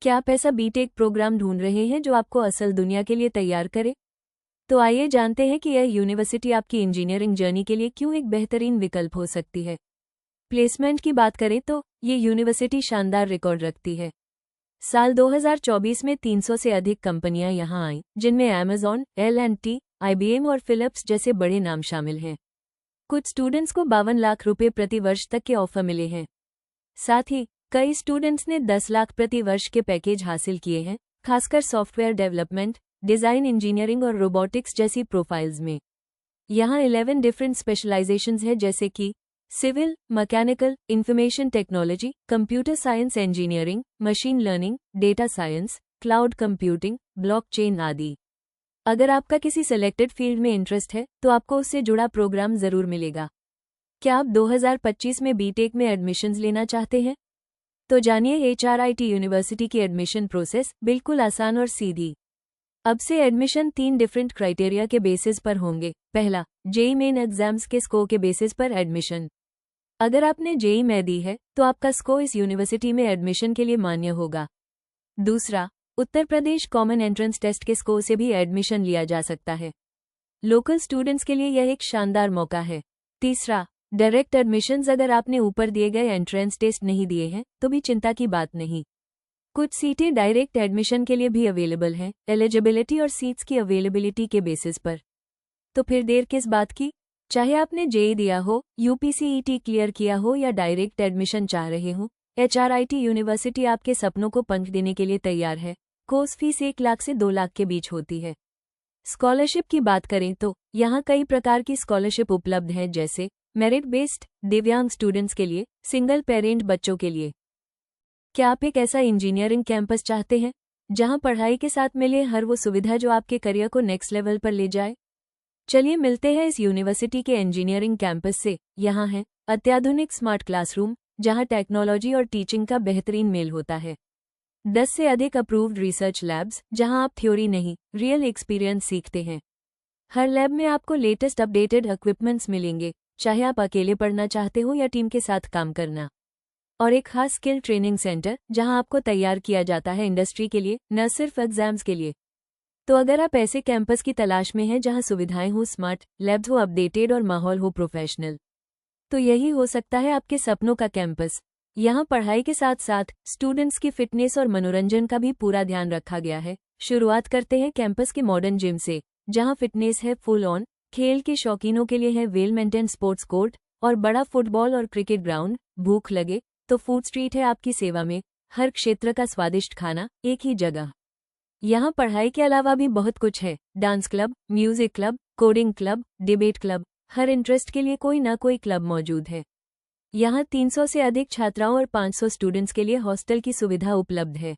क्या आप ऐसा बीटेक प्रोग्राम ढूंढ रहे हैं जो आपको असल दुनिया के लिए तैयार करे? तो आइए जानते हैं कि यह यूनिवर्सिटी आपकी इंजीनियरिंग जर्नी के लिए क्यों एक बेहतरीन विकल्प हो सकती है। प्लेसमेंट की बात करें तो ये यूनिवर्सिटी शानदार रिकॉर्ड रखती है। साल 2024 में 300 से अधिक कंपनियां यहां आईं, जिनमें Amazon, L&T, IBM और फिलिप्स जैसे बड़े नाम शामिल हैं। कुछ स्टूडेंट्स को 52 लाख रुपए प्रति वर्ष तक के ऑफर मिले हैं। साथ ही कई स्टूडेंट्स ने 10 लाख प्रति वर्ष के पैकेज हासिल किए हैं, खासकर सॉफ्टवेयर डेवलपमेंट, डिजाइन इंजीनियरिंग और रोबोटिक्स जैसी प्रोफाइल्स में। यहाँ 11 डिफरेंट स्पेशलाइजेशंस हैं, जैसे कि civil, mechanical, information technology, computer science engineering, machine learning, data science, cloud computing, blockchain आदि। अगर आपका किसी सेलेक्टेड फील्ड में इंटरेस्ट है तो आपको उससे जुड़ा प्रोग्राम जरूर मिलेगा। क्या आप 2025 में बीटेक में एडमिशन्स लेना चाहते हैं? तो जानिए HRIT यूनिवर्सिटी की एडमिशन प्रोसेस बिल्कुल आसान और सीधी। अब से एडमिशन 3 डिफरेंट क्राइटेरिया के बेसिस पर होंगे। पहला, जेईई मेन एग्जाम्स के स्कोर के बेसिस पर एडमिशन। अगर आपने जेईई में दी है तो आपका स्कोर इस यूनिवर्सिटी में एडमिशन के लिए मान्य होगा। दूसरा, Uttar Pradesh common entrance test के स्कोर से भी एडमिशन लिया जा सकता है। लोकल स्टूडेंट्स के लिए यह एक शानदार मौका है। तीसरा, डायरेक्ट एडमिशन्स। अगर आपने ऊपर दिए गए एंट्रेंस टेस्ट नहीं दिए हैं तो भी चिंता की बात नहीं। कुछ सीटें डायरेक्ट एडमिशन के लिए भी अवेलेबल हैं, एलिजिबिलिटी और सीट्स की अवेलेबिलिटी के बेसिस पर। तो फिर देर किस बात की? चाहे आपने जेईई दिया हो, यूपीसीईटी क्लियर किया हो या डायरेक्ट एडमिशन चाह रहे हो, HRIT यूनिवर्सिटी आपके सपनों को पंख देने के लिए तैयार है। कोर्स फीस 1 लाख से 2 लाख के बीच होती है। स्कॉलरशिप की बात करें तो यहाँ कई प्रकार की स्कॉलरशिप उपलब्ध है, जैसे मेरिट बेस्ड, दिव्यांग स्टूडेंट्स के लिए, सिंगल पेरेंट बच्चों के लिए। क्या आप एक ऐसा इंजीनियरिंग कैंपस चाहते हैं जहां पढ़ाई के साथ मिले हर वो सुविधा जो आपके करियर को नेक्स्ट लेवल पर ले जाए? चलिए मिलते हैं इस यूनिवर्सिटी के इंजीनियरिंग कैंपस से। यहाँ है अत्याधुनिक स्मार्ट क्लासरूम, जहां टेक्नोलॉजी और टीचिंग का बेहतरीन मेल होता है। 10 से अधिक अप्रूव्ड रिसर्च लैब्स, जहां आप थ्योरी नहीं, रियल एक्सपीरियंस सीखते हैं। हर लैब में आपको लेटेस्ट अपडेटेड इक्विपमेंट्स मिलेंगे, चाहे आप अकेले पढ़ना चाहते हो या टीम के साथ काम करना। और एक खास स्किल ट्रेनिंग सेंटर, जहां आपको तैयार किया जाता है इंडस्ट्री के लिए, न सिर्फ एग्जाम्स के लिए। तो अगर आप ऐसे कैंपस की तलाश में हैं जहां सुविधाएं हो स्मार्ट, लैब्स हो अपडेटेड और माहौल हो प्रोफेशनल, तो यही हो सकता है आपके सपनों का कैंपस। यहाँ पढ़ाई के साथ साथ स्टूडेंट्स की फिटनेस और मनोरंजन का भी पूरा ध्यान रखा गया है। शुरुआत करते हैं कैंपस के मॉडर्न जिम से, जहाँ फिटनेस है फुल ऑन, खेल के शौकीनों के लिए है वेल मेंटेन स्पोर्ट्स कोर्ट और बड़ा फुटबॉल और क्रिकेट ग्राउंड। भूख लगे तो फूड स्ट्रीट है आपकी सेवा में, हर क्षेत्र का स्वादिष्ट खाना एक ही जगह। यहाँ पढ़ाई के अलावा भी बहुत कुछ है, dance club, music club, coding club, debate club, हर इंटरेस्ट के लिए कोई ना कोई क्लब मौजूद है। यहाँ 300 से अधिक छात्राओं और 500 स्टूडेंट्स के लिए हॉस्टल की सुविधा उपलब्ध है।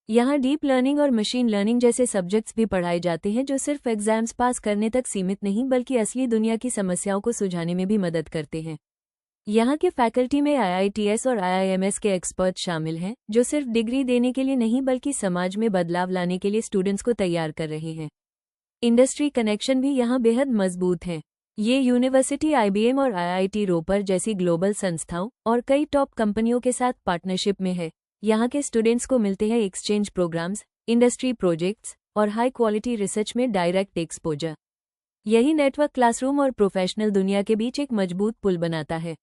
यहाँ डीप लर्निंग और मशीन लर्निंग जैसे सब्जेक्ट्स भी पढ़ाए जाते हैं, जो सिर्फ एग्जाम्स पास करने तक सीमित नहीं बल्कि असली दुनिया की समस्याओं को सुलझाने में भी मदद करते हैं। यहाँ के फैकल्टी में IITS और IIMS के एक्सपर्ट शामिल हैं, जो सिर्फ डिग्री देने के लिए नहीं बल्कि समाज में बदलाव लाने के लिए स्टूडेंट्स को तैयार कर रहे हैं। इंडस्ट्री कनेक्शन भी यहाँ बेहद मजबूत हैं। ये यूनिवर्सिटी IBM और IIT रोपर जैसी ग्लोबल संस्थाओं और कई टॉप कंपनियों के साथ पार्टनरशिप में है। यहाँ के स्टूडेंट्स को मिलते हैं एक्सचेंज प्रोग्राम्स, इंडस्ट्री प्रोजेक्ट्स और हाई क्वालिटी रिसर्च में डायरेक्ट एक्सपोजर। यही नेटवर्क क्लासरूम और प्रोफेशनल दुनिया के बीच एक मजबूत पुल बनाता है।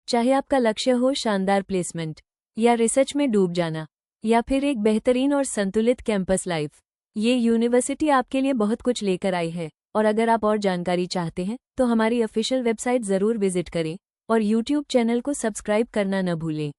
चाहे आपका लक्ष्य हो शानदार प्लेसमेंट या रिसर्च में डूब जाना, या फिर एक बेहतरीन और संतुलित कैंपस लाइफ, ये यूनिवर्सिटी आपके लिए बहुत कुछ लेकर आई है। और अगर आप और जानकारी चाहते हैं तो हमारी ऑफिशियल वेबसाइट ज़रूर विजिट करें और YouTube चैनल को सब्सक्राइब करना न भूलें।